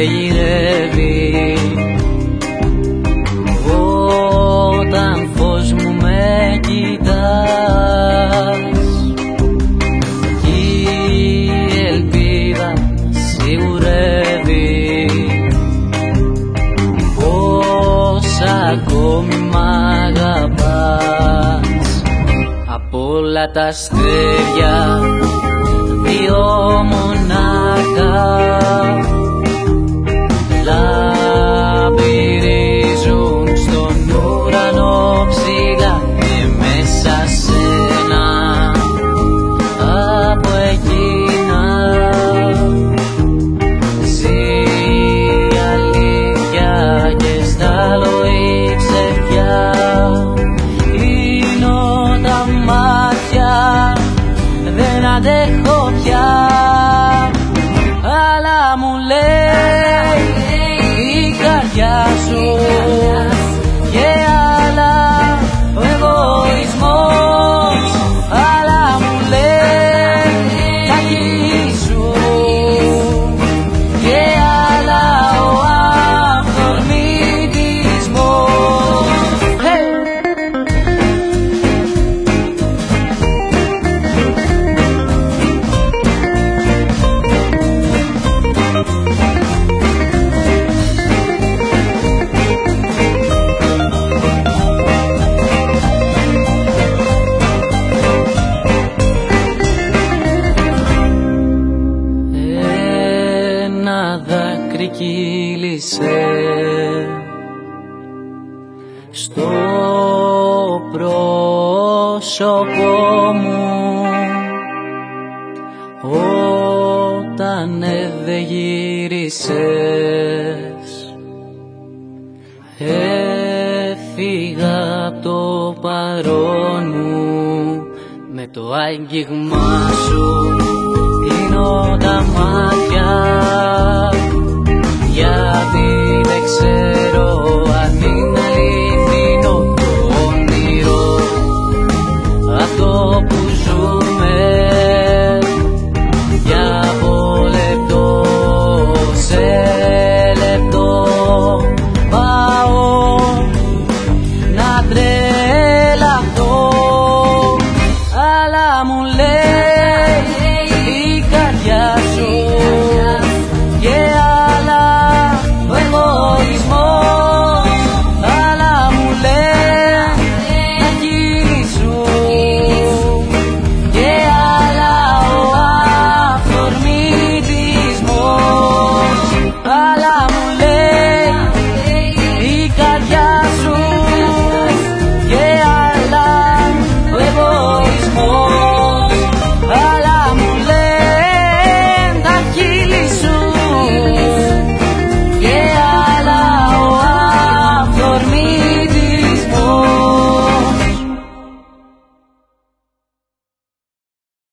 δεν γυρεύει. Όταν φως μου με κοιτάς, η ελπίδα σιγουρεύει πως ακόμη μ' αγαπάς. Απ' όλα τα αστέρια δύο μονάχα λαμπυρίζουν στον ουρανό ψηλά, και μέσα σένα από εκείνα ζει η αλήθεια και στάλω η ψευδιά. Κλείνω τα μάτια, δεν αντέχω πια, αλλά μου λέει η καρδιά σου και άλλα ο εγωισμός, αλλά μου λέει τα χείλη σου και άλλα ο αυθορμητισμός. Δάκρυ κύλησε στο πρόσωπό μου όταν δεν γύρισες. Έφυγα απ' το παρόν μου με το άγγιγμά σου, κλείνω τα μάτια.